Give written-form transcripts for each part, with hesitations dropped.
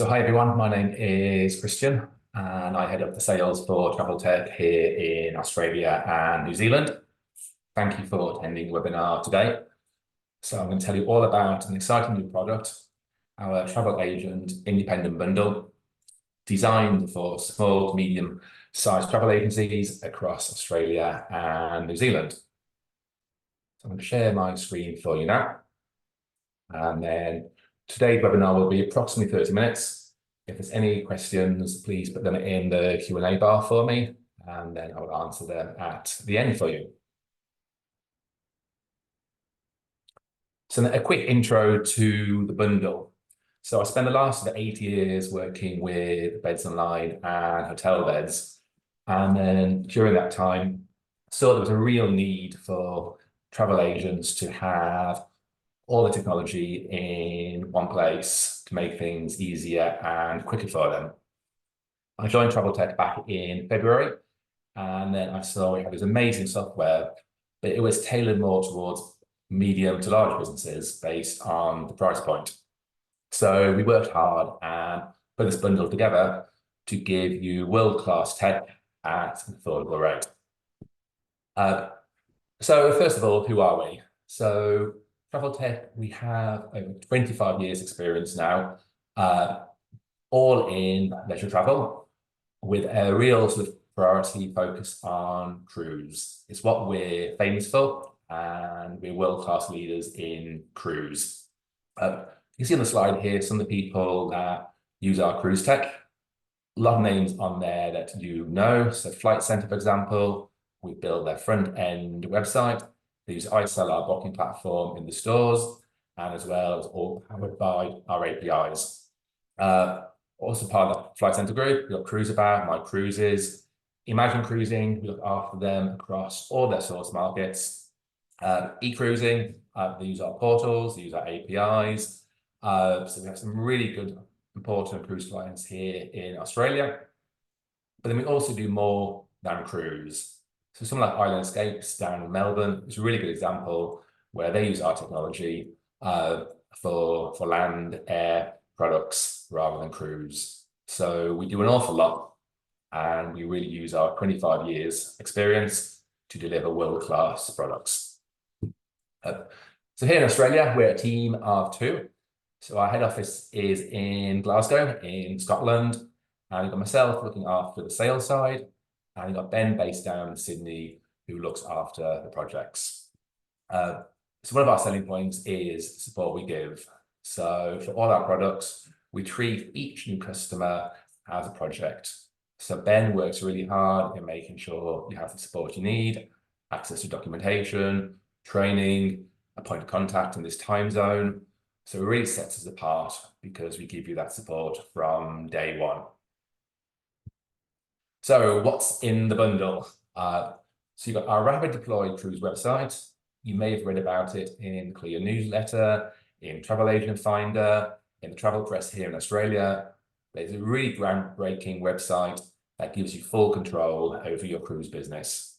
So hi everyone, my name is Christian and I head up the sales for travel tech here in Australia and New Zealand. Thank you for attending the webinar today. So I'm going to tell you all about an exciting new product, our travel agent independent bundle, designed for small to medium sized travel agencies across Australia and New Zealand. So I'm going to share my screen for you now. And then today's webinar will be approximately 30 minutes. If there's any questions, please put them in the Q&A bar for me, and then I will answer them at the end for you. So a quick intro to the bundle. So I spent the last 8 years working with Beds Online and hotel beds. And then during that time, saw there was a real need for travel agents to have all the technology in one place to make things easier and quicker for them. I joined Travel Tech back in February, and then I saw we had this amazing software, but it was tailored more towards medium to large businesses based on the price point. So we worked hard and put this bundle together to give you world-class tech at an affordable rate. So first of all, who are we? So Travel Tech, we have over 25 years experience now, all in leisure travel, with a real sort of priority focus on cruise. It's what we're famous for, and we're world-class leaders in cruise. You can see on the slide here some of the people that use our cruise tech. A lot of names on there that you know. So Flight Centre, for example, we build their front-end website. They use iSell, our booking platform, in the stores, and as well as all powered by our APIs. Also part of the Flight Centre group, we've got Cruiseabout, My Cruises, Imagine Cruising, we look after them across all their source markets. eCruising, they use our portals, they use our APIs. So we have some really good, important cruise clients here in Australia. But then we also do more than cruise. So something like Island Escapes down in Melbourne is a really good example where they use our technology for land, air products rather than cruise. So we do an awful lot, and we really use our 25 years experience to deliver world-class products. So here in Australia, we're a team of 2. So our head office is in Glasgow in Scotland, and we've got myself looking after the sales side, and we've got Ben based down in Sydney who looks after the projects. So one of our selling points is the support we give. So for all our products, we treat each new customer as a project. So Ben works really hard in making sure you have the support you need, access to documentation, training, a point of contact in this time zone. So it really sets us apart because we give you that support from day one. So what's in the bundle? So you've got our rapid deploy cruise website. You may have read about it in the Clear newsletter, in Travel Agent Finder, in the travel press here in Australia. It's a really groundbreaking website that gives you full control over your cruise business.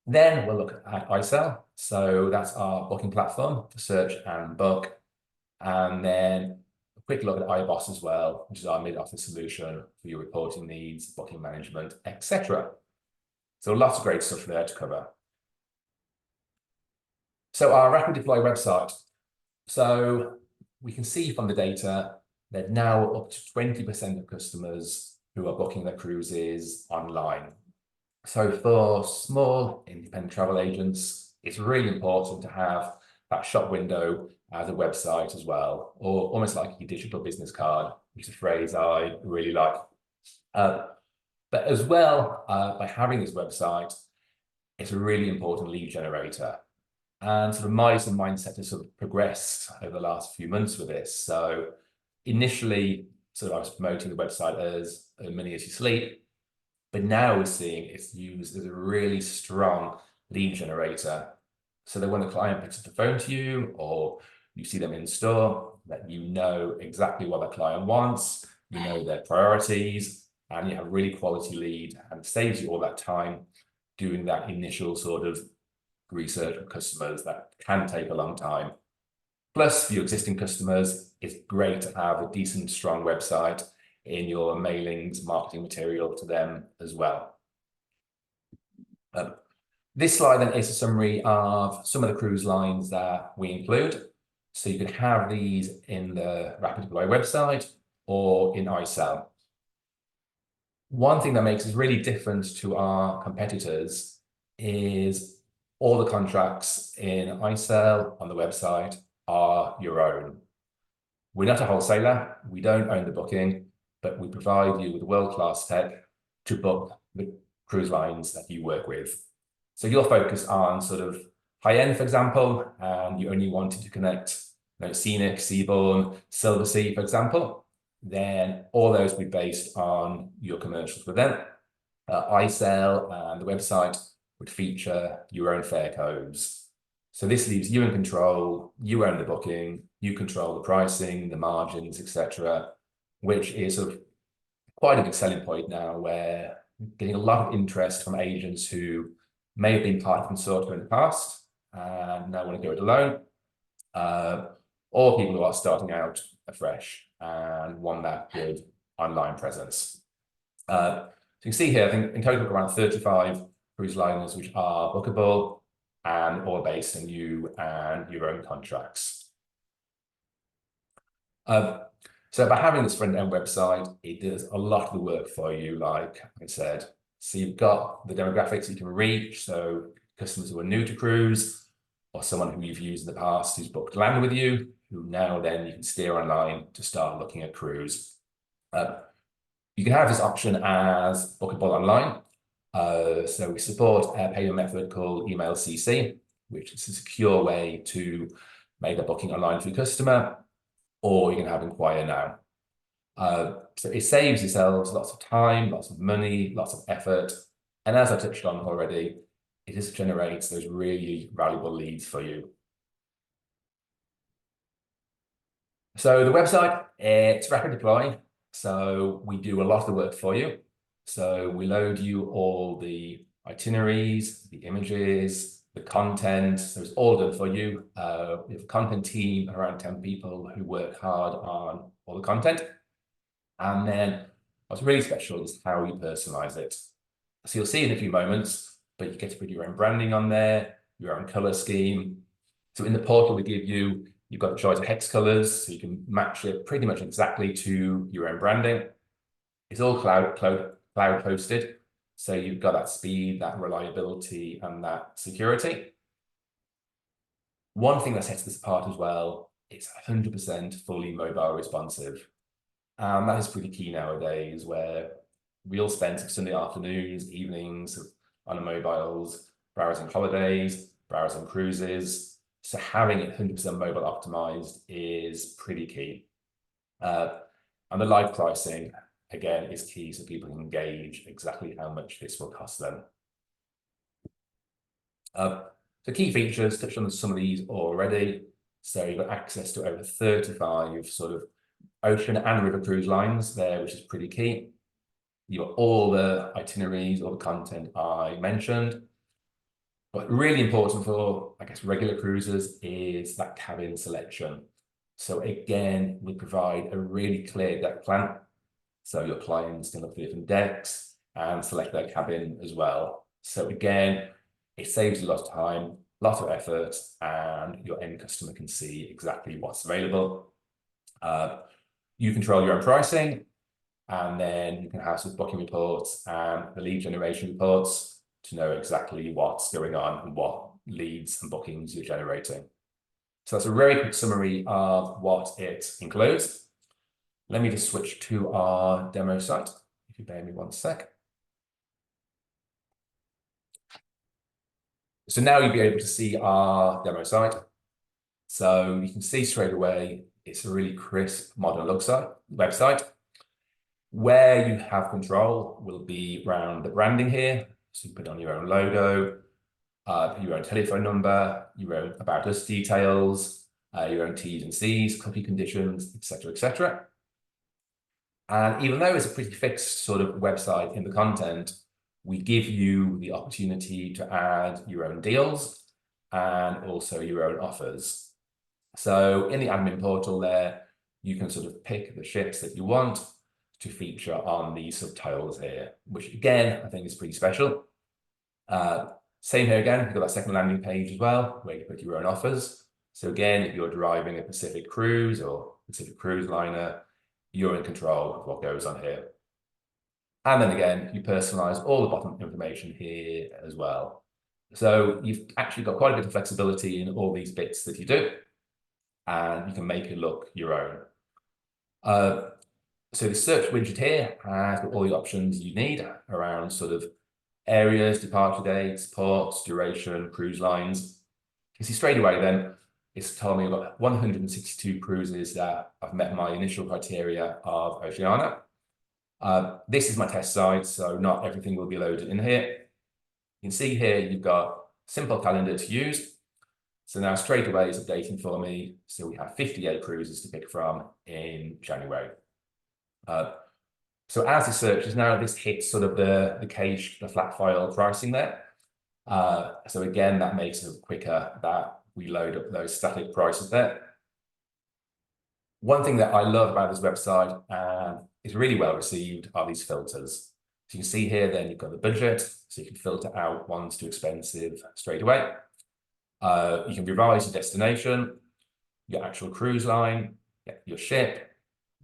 Then we'll look at iSell. So that's our booking platform for search and book. And then a quick look at iBoss as well, which is our mid-office solution for your reporting needs, booking management, etc. So lots of great stuff there to cover. So our rapid deploy website. So we can see from the data that now up to 20% of customers who are booking their cruises online. So for small independent travel agents, it's really important to have that shop window as a website as well, or almost like your digital business card, which is a phrase I really like. But as well, by having this website, it's a really important lead generator. And sort of my mindset has sort of progressed over the last few months with this. So initially, sort of I was promoting the website as Money As You Sleep, but now we're seeing it's used as a really strong lead generator. So that when the client picks up the phone to you or you see them in store, that you know exactly what the client wants, you know their priorities, and you have a really quality lead, and it saves you all that time doing that initial sort of research with customers that can take a long time. Plus, for your existing customers, it's great to have a decent, strong website in your mailings, marketing material to them as well. This slide then is a summary of some of the cruise lines that we include. So you can have these in the Rapid Deploy website or in iSell. One thing that makes us really different to our competitors is all the contracts in iSell on the website are your own. We're not a wholesaler, we don't own the booking, but we provide you with world-class tech to book the cruise lines that you work with. So you're focused on sort of high-end, for example, and you only wanted to connect Scenic, Seabourn, Silversea, for example, then all those will be based on your commercials with them. iSell and the website would feature your own fare codes. So this leaves you in control, you own the booking, you control the pricing, the margins, etc., which is sort of quite a big selling point now, where we're getting a lot of interest from agents who may have been part of consortia in the past and now want to go it alone, or people who are starting out afresh and want that good online presence. So you can see here, I think in total around 35 cruise liners which are bookable and all based on you and your own contracts. So by having this front-end website, it does a lot of the work for you, like I said. So you've got the demographics you can reach, so customers who are new to cruise, or someone who you've used in the past who's booked land with you, who now then you can steer online to start looking at cruise. You can have this option as bookable online. So we support a payment method called email CC, which is a secure way to make a booking online for your customer, or you can have inquire now. So it saves yourselves lots of time, lots of money, lots of effort. And as I touched on already, it just generates those really valuable leads for you. So the website, it's Rapid Deploy. So we do a lot of the work for you. So we load you all the itineraries, the images, the content. So it's all done for you. We have a content team, around 10 people who work hard on all the content. And then what's really special is how you personalize it. So you'll see in a few moments, but you get to put your own branding on there, your own color scheme. So in the portal we give you, you've got the choice of hex colors, so you can match it pretty much exactly to your own branding. It's all cloud hosted, so you've got that speed, that reliability, and that security. One thing that sets this apart as well, it's 100% fully mobile responsive. That is pretty key nowadays, where we all spend Sunday afternoons, evenings on the mobiles, browsing holidays, browsing cruises. So having it 100% mobile optimized is pretty key. And the live pricing, again, is key, so people can gauge exactly how much this will cost them. So key features, touched on some of these already. So you've got access to over 35 sort of ocean and river cruise lines there, which is pretty key. You've got all the itineraries, all the content I mentioned. But really important for, I guess, regular cruisers is that cabin selection. So again, we provide a really clear deck plan. So your clients can look at different decks and select their cabin as well. So again, it saves you a lot of time, a lot of effort, and your end customer can see exactly what's available. You control your own pricing, and then you can have some booking reports and the lead generation reports to know exactly what's going on and what leads and bookings you're generating. So that's a very quick summary of what it includes. Let me just switch to our demo site, if you bear me one sec. So now you'll be able to see our demo site. So you can see straight away, it's a really crisp, modern look website. Where you have control will be around the branding here. So you put on your own logo, your own telephone number, your own about us details, your own T's and C's, cookie conditions, etc., etc. And even though it's a pretty fixed sort of website in the content, we give you the opportunity to add your own deals and also your own offers. So in the admin portal there, you can sort of pick the ships that you want to feature on these subtitles here, which again, I think is pretty special. Same here again, you've got that second landing page as well, where you put your own offers. So again, if you're driving a Pacific cruise or Pacific cruise liner, you're in control of what goes on here. And then again, you personalize all the bottom information here as well. So you've actually got quite a bit of flexibility in all these bits that you do, and you can make it look your own. So the search widget here has got all the options you need around sort of areas, departure dates, ports, duration, cruise lines. You see straight away then, it's told me I've got 162 cruises that have met my initial criteria of Oceania. This is my test site, so not everything will be loaded in here. You can see here you've got simple calendar to use. So now straight away it's updating for me. So we have 58 cruises to pick from in January. So as this searches now, this hits sort of the flat file pricing there. So again, that makes it quicker that we load up those static prices there. One thing that I love about this website and is really well received are these filters. So you can see here, then you've got the budget, so you can filter out ones too expensive straight away. You can revise your destination, your actual cruise line, your ship,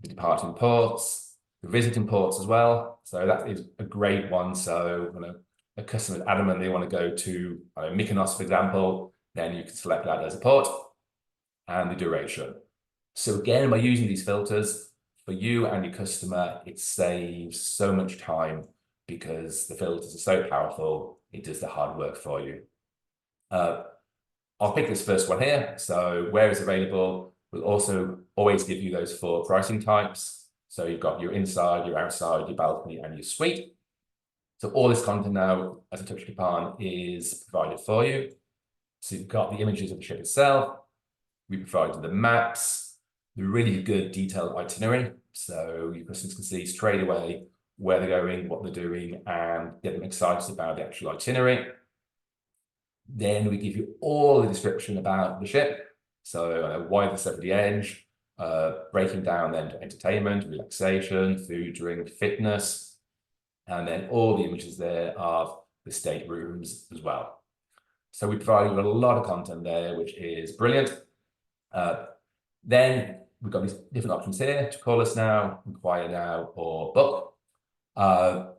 the departing ports, the visiting ports as well. So that is a great one. So when a customer is adamant they want to go to Mykonos, for example, then you can select that as a port and the duration. So again, by using these filters, for you and your customer, it saves so much time because the filters are so powerful, it does the hard work for you. I'll pick this first one here. So where it's available, we'll also always give you those 4 pricing types. So you've got your inside, your outside, your balcony, and your suite. So all this content now, as I touched upon, is provided for you. So you've got the images of the ship itself. We provide the maps, the really good detailed itinerary. So your customers can see straight away where they're going, what they're doing, and get them excited about the actual itinerary. Then we give you all the description about the ship. So why the Seventy Edge, breaking down then to entertainment, relaxation, food, drink, fitness, and then all the images there of the staterooms as well. So we provide you with a lot of content there, which is brilliant. Then we've got these different options here to call us now, inquire now, or book. The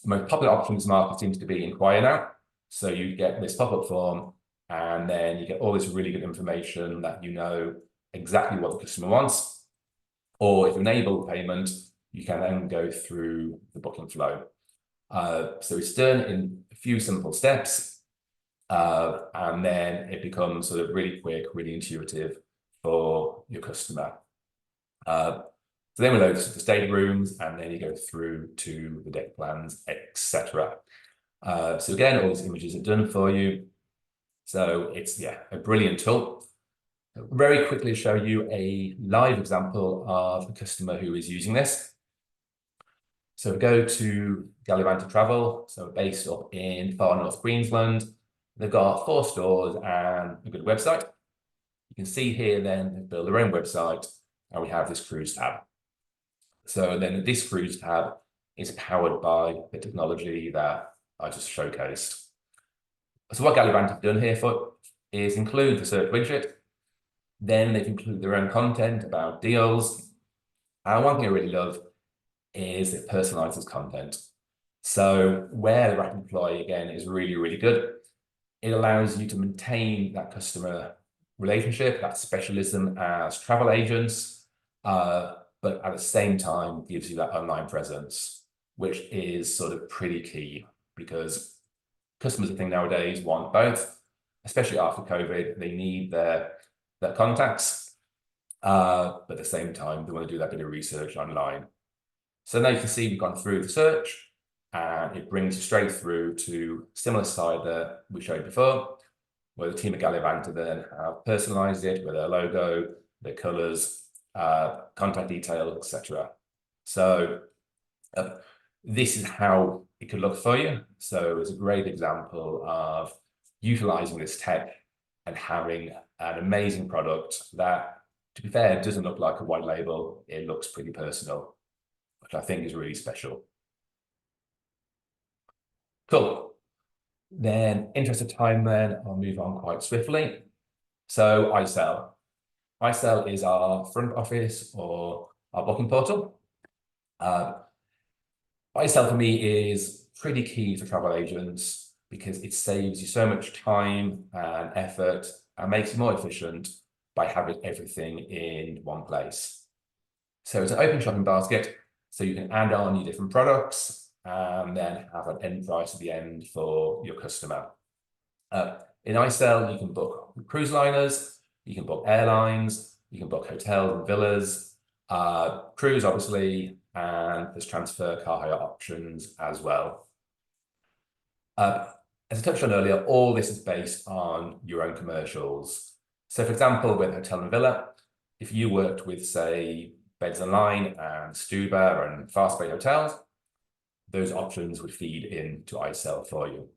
most popular option in this market seems to be inquire now. So you get this pop-up form, and then you get all this really good information that you know exactly what the customer wants. Or if you enable payment, you can then go through the booking flow. So it's done in a few simple steps, and then it becomes sort of really quick, really intuitive for your customer. So then we load the staterooms, and then you go through to the deck plans, etc. So again, all these images are done for you. So it's, a brilliant tool. Very quickly show you a live example of a customer who is using this. So go to Gallivant Travel, so based up in far north Queensland. They've got 4 stores and a good website. You can see here then they've built their own website, and we have this cruise tab. So then this cruise tab is powered by the technology that I just showcased. So what Gallivant have done here is include the search widget. Then they've included their own content about deals. And one thing I really love is it personalizes content. So where the rapid deploy again is really, really good. It allows you to maintain that customer relationship, that specialism as travel agents, but at the same time gives you that online presence, which is sort of pretty key because customers, I think nowadays want both, especially after COVID. They need their contacts, but at the same time, they want to do that bit of research online. So now you can see we've gone through the search, and it brings you straight through to similar side that we showed before, where the team at Gallivant then have personalized it with their logo, their colors, contact details, etc. So this is how it could look for you. So it's a great example of utilizing this tech and having an amazing product that, to be fair, doesn't look like a white label. It looks pretty personal, which I think is really special. Cool. Then, interest of time, then I'll move on quite swiftly. So, iSell. iSell is our front office or our booking portal. iSell for me is pretty key for travel agents because it saves you so much time and effort and makes you more efficient by having everything in one place. So it's an open shopping basket, so you can add on your different products and then have an end price at the end for your customer. In iSell, you can book cruise liners, you can book airlines, you can book hotels and villas, cruise, obviously, and there's transfer car hire options as well. As I touched on earlier, all this is based on your own commercials. So, for example, with Hotel and Villa, if you worked with, say, Beds and Line and Stuba and Fastbay Hotels, those options would feed into iSell for you.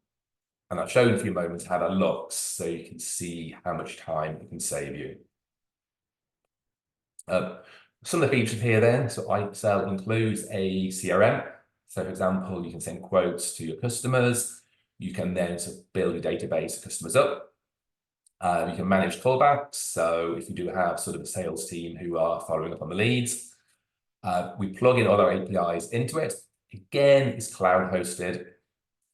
And I've shown in a few moments how that looks so you can see how much time it can save you. Some of the features here then, so iSell includes a CRM. So for example, you can send quotes to your customers. You can then sort of build your database of customers up. You can manage callbacks. So if you do have sort of a sales team who are following up on the leads, we plug in other APIs into it. Again, it's cloud hosted.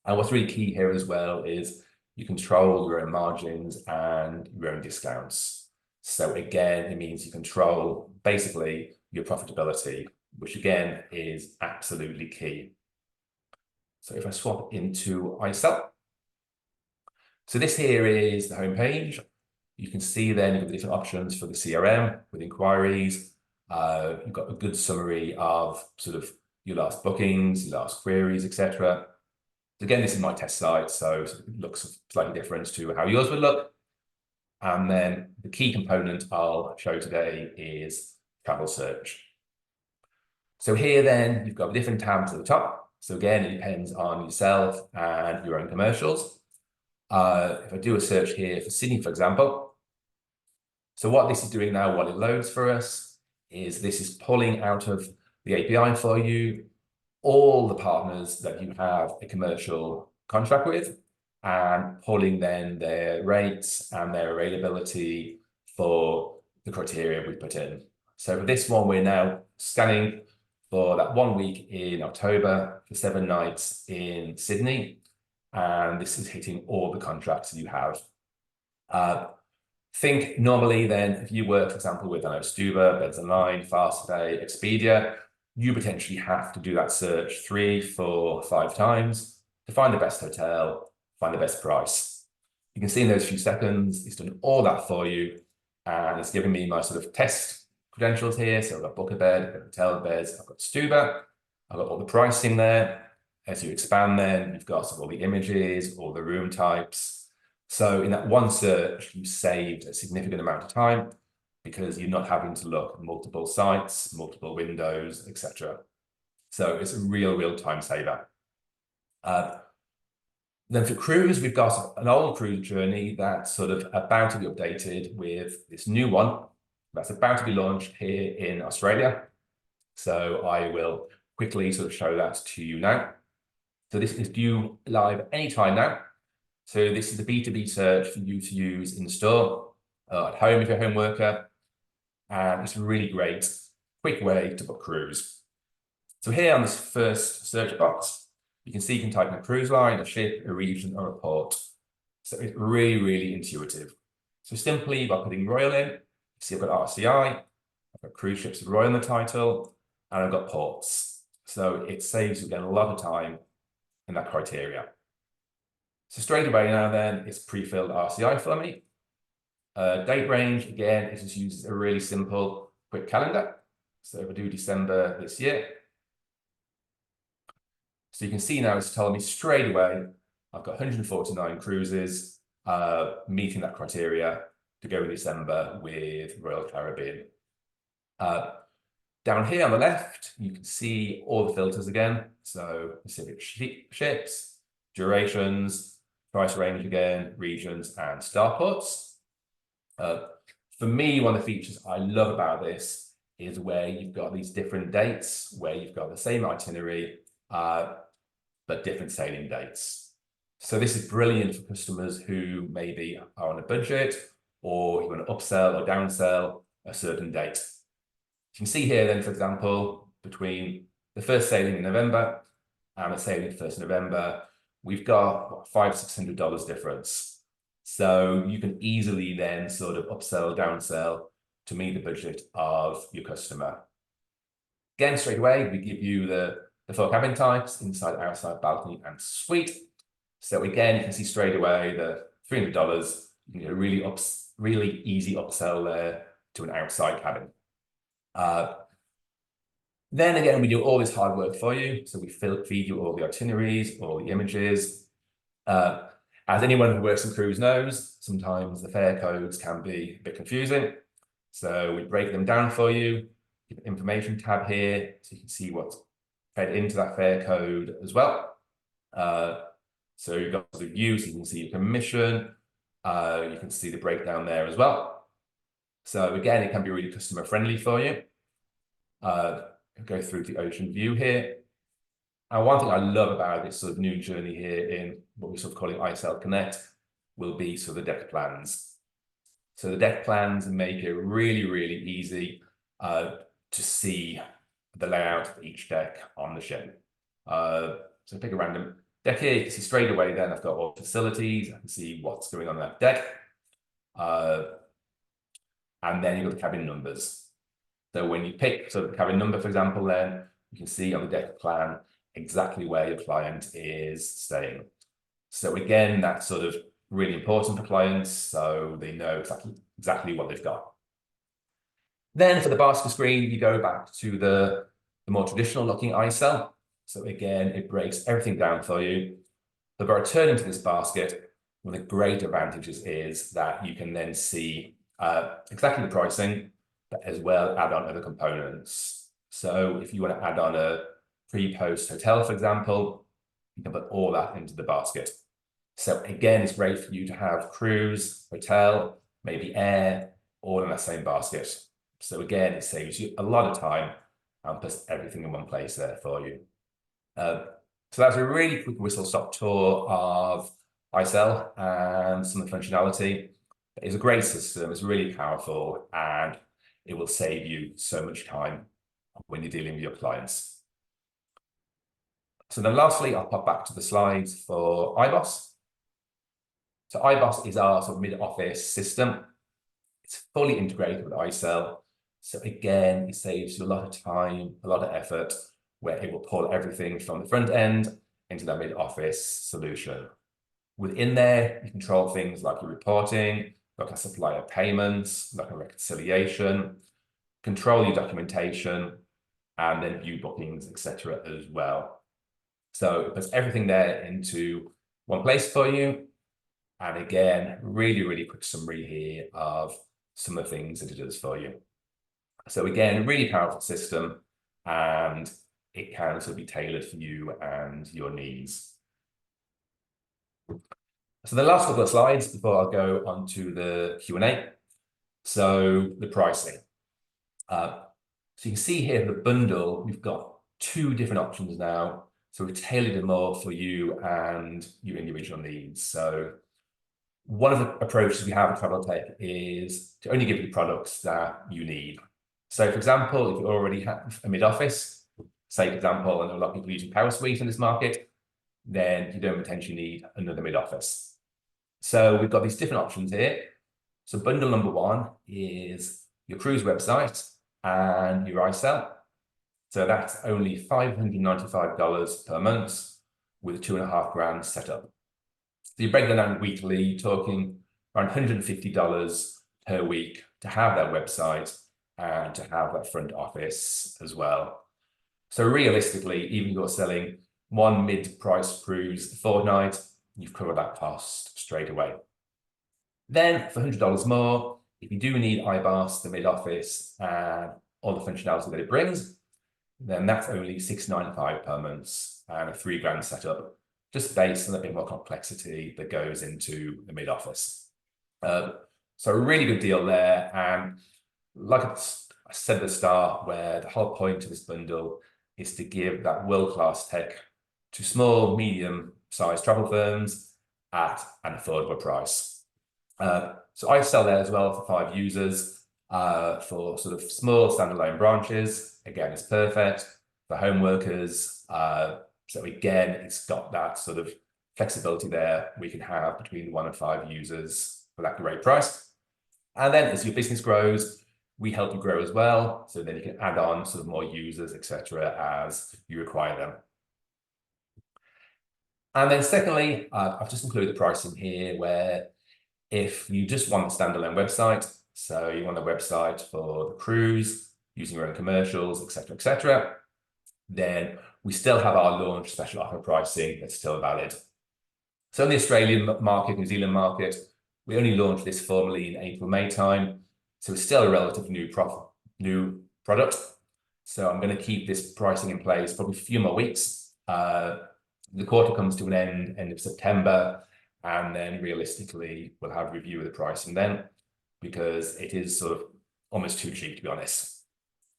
And what's really key here as well is you control your own margins and your own discounts. So again, it means you control basically your profitability, which again is absolutely key. So if I swap into iSell, so this here is the homepage. You can see then you've got the different options for the CRM with inquiries. You've got a good summary of sort of your last bookings, your last queries, etc. Again, this is my test site, so it looks slightly different to how yours would look. And then the key component I'll show today is travel search. So here then, you've got different tabs at the top. So again, it depends on yourself and your own commercials. If I do a search here for Sydney, for example, so what this is doing now while it loads for us is this is pulling out of the API for you all the partners that you have a commercial contract with and pulling then their rates and their availability for the criteria we put in. So for this one, we're now scanning for that 1 week in October for 7 nights in Sydney. And this is hitting all the contracts that you have. Think normally then, if you work, for example, with Stuba, Beds and Line, Fastpay, Expedia, you potentially have to do that search 3, 4, 5 times to find the best hotel, find the best price. You can see in those few seconds, it's done all that for you. And it's giving me my sort of test credentials here. So I've got Book a Bed, I've got Hotel Beds, I've got Stuba, I've got all the pricing there. As you expand then, you've got all the images, all the room types. So in that one search, you saved a significant amount of time because you're not having to look at multiple sites, multiple windows, etc. So it's a real time saver. Then for cruise, we've got an old cruise journey that's sort of about to be updated with this new one that's about to be launched here in Australia. So I will quickly sort of show that to you now. So this is due live anytime now. So this is the B2B search for you to use in the store, at home if you're a home worker. And it's a really great, quick way to book cruise. So here on this first search box, you can see you can type in a cruise line, a ship, a region, or a port. So it's really intuitive. So simply by putting Royal in, see I've got RCI, I've got cruise ships with Royal in the title, and I've got ports. So it saves you again a lot of time in that criteria. So straight away now then, it's pre-filled RCI for me. Date range, again, it just uses a really simple, quick calendar. So if I do December this year, so you can see now it's telling me straight away, I've got 149 cruises meeting that criteria to go in December with Royal Caribbean. Down here on the left, you can see all the filters again. So Pacific ships, durations, price range again, regions, and starports. For me, one of the features I love about this is where you've got these different dates, where you've got the same itinerary, but different sailing dates. So this is brilliant for customers who maybe are on a budget, or you want to upsell or downsell a certain date. You can see here then, for example, between the first sailing in November and the sailing 1st November, we've got what, $500–600 difference. So you can easily then sort of upsell, downsell to meet the budget of your customer. Again, straight away, we give you the 4 cabin types: inside, outside, balcony, and suite. So again, you can see straight away the $300, you can get a really easy upsell there to an outside cabin. Then again, we do all this hard work for you. So we feed you all the itineraries, all the images. As anyone who works in cruise knows, sometimes the fare codes can be a bit confusing. So we break them down for you. Give an information tab here, so you can see what's fed into that fare code as well. So you've got the view, so you can see your commission. You can see the breakdown there as well. So again, it can be really customer friendly for you. Go through the ocean view here. And one thing I love about this sort of new journey here in what we're sort of calling iSail Connect will be sort of the deck plans. So the deck plans make it really, really easy to see the layout of each deck on the ship. So pick a random deck here. You can see straight away then I've got all the facilities. I can see what's going on that deck. And then you've got the cabin numbers. So when you pick sort of the cabin number, for example, then you can see on the deck plan exactly where your client is staying. So again, that's sort of really important for clients, so they know exactly what they've got. Then for the basket screen, you go back to the more traditional looking iSail. So again, it breaks everything down for you. But by returning to this basket, one of the great advantages is that you can then see exactly the pricing, but as well add on other components. So if you want to add on a pre-post hotel, for example, you can put all that into the basket. So again, it's great for you to have cruise, hotel, maybe air, all in that same basket. So again, it saves you a lot of time and puts everything in one place there for you. So that's a really quick whistle-stop tour of iSail and some of the functionality. It's a great system, it's really powerful, and it will save you so much time when you're dealing with your clients. So then lastly, I'll pop back to the slides for iBoss. So iBoss is our sort of mid-office system. It's fully integrated with iSail. So again, it saves you a lot of time, a lot of effort, where it will pull everything from the front end into that mid-office solution. Within there, you control things like your reporting, like a supplier payments, like a reconciliation, control your documentation, and then view bookings, etc. as well. So it puts everything there into one place for you. And again, really, really quick summary here of some of the things that it does for you. So again, really powerful system, and it can also be tailored for you and your needs. So the last couple of slides before I'll go on to the Q&A. So the pricing. So you can see here the bundle, we've got 2 different options now. So we've tailored it more for you and your individual needs. So one of the approaches we have at Travel Tech is to only give you products that you need. So for example, if you already have a mid-office, say for example, I know a lot of people using Power Suite in this market, then you don't potentially need another mid-office. So we've got these different options here. So bundle number 1 is your cruise website and your iSail. So that's only $595 per month with a 2.5 grand setup. So you break that down weekly, you're talking around $150 per week to have that website and to have that front office as well. So realistically, even if you're selling one mid-price cruise a fortnight, you've covered that cost straight away. Then for $100 more, if you do need iBoss, the mid-office, and all the functionality that it brings, then that's only $695 per month and a 3 grand setup, just based on a bit more complexity that goes into the mid-office. So a really good deal there. And like I said at the start, where the whole point of this bundle is to give that world-class tech to small, medium-sized travel firms at an affordable price. So I sell there as well for 5 users for sort of small standalone branches. Again, it's perfect for home workers. So again, it's got that sort of flexibility there we can have between 1 and 5 users for that great price. And then as your business grows, we help you grow as well. So then you can add on sort of more users, etc., as you require them. And then secondly, I've just included the pricing here where if you just want a standalone website, so you want a website for the cruise, using your own commercials, etc., then we still have our launch special offer pricing that's still valid. So in the Australian market, New Zealand market, we only launched this formally in April, May time. So it's still a relatively new product. So I'm going to keep this pricing in place probably a few more weeks. The quarter comes to an end of September, and then realistically, we'll have a review of the pricing then, because it is sort of almost too cheap, to be honest.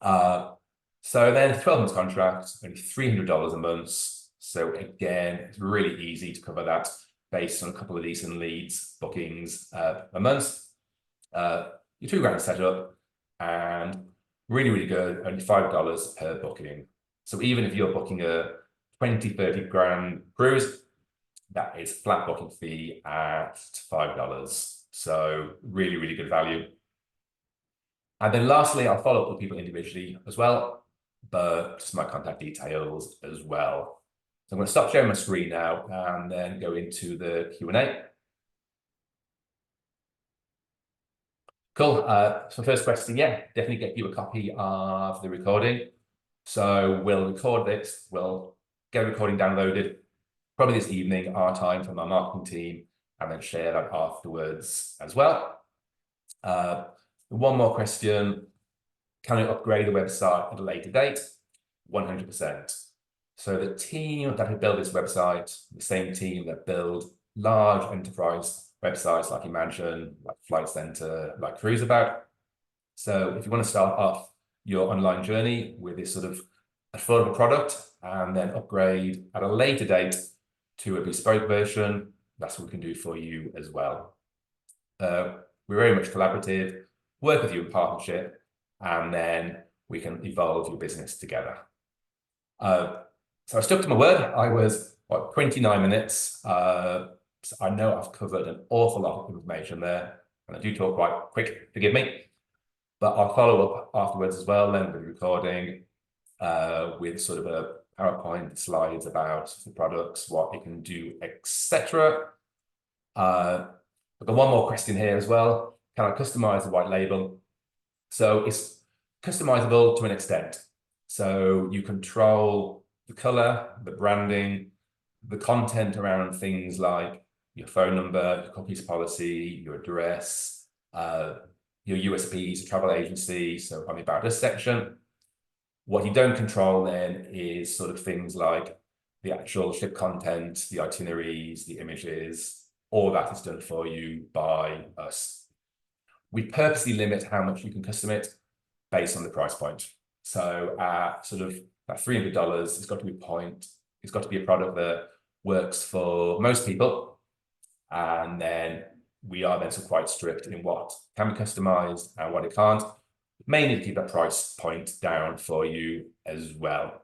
So then 12 months contract, only $300 a month. So again, it's really easy to cover that based on a couple of decent leads, bookings a month. Your $2,000 setup, and really, really good, only $5 per booking. So even if you're booking a 20, 30 grand cruise, that is flat booking fee at $5. So really, really good value. And then lastly, I'll follow up with people individually as well, but just my contact details as well. So I'm going to stop sharing my screen now and then go into the Q&A. Cool. So first question, yeah, definitely get you a copy of the recording. So we'll record this, we'll get a recording downloaded, probably this evening, our time, from our marketing team, and then share that afterwards as well. One more question, can I upgrade the website at a later date? 100%. So the team that have built this website, the same team that build large enterprise websites like Imagine, like Flight Centre, like Cruiseabout. So if you want to start off your online journey with this sort of affordable product and then upgrade at a later date to a bespoke version, that's what we can do for you as well. We're very much collaborative, work with you in partnership, and then we can evolve your business together. So I stuck to my word. I was, 29 minutes. So I know I've covered an awful lot of information there, and I do talk quite quick, forgive me. But I'll follow up afterwards as well, then with recording, with sort of a PowerPoint slides about the products, what it can do, etc. I've got one more question here as well. Can I customize the white label? So it's customizable to an extent. So you control the color, the branding, the content around things like your phone number, your cookies policy, your address, your USPs, travel agency, so on the About Us section. What you don't control then is sort of things like the actual ship content, the itineraries, the images, all that is done for you by us. We purposely limit how much you can custom it based on the price point. So sort of that $300, it's got to be a product that works for most people. And then we are then so quite strict in what can be customized and what it can't, mainly to keep that price point down for you as well.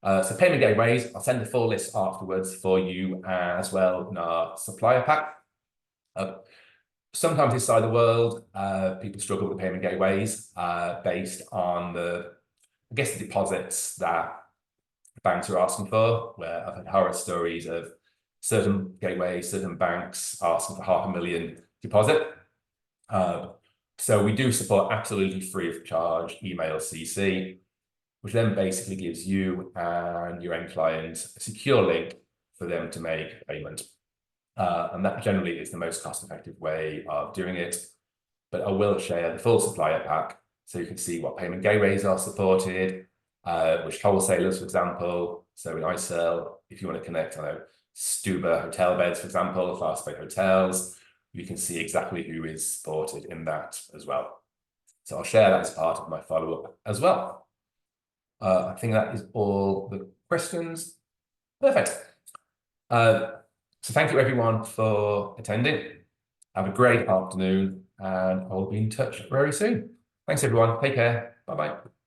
So payment gateways, I'll send the full list afterwards for you as well in our supplier pack. Sometimes this side of the world, people struggle with payment gateways based on the deposits that banks are asking for, where I've had horror stories of certain gateways, certain banks asking for $500,000 deposit. So we do support absolutely free of charge email CC, which then basically gives you and your end client a secure link for them to make payment. And that generally is the most cost-effective way of doing it. But I will share the full supplier pack so you can see what payment gateways are supported, which wholesalers, for example. So in iSell, if you want to connect, Stuba hotel beds, for example, fast pay hotels, you can see exactly who is supported in that as well. So I'll share that as part of my follow-up as well. I think that is all the questions. Perfect. So thank you everyone for attending. Have a great afternoon, and I'll be in touch very soon. Thanks everyone. Take care. Bye-bye.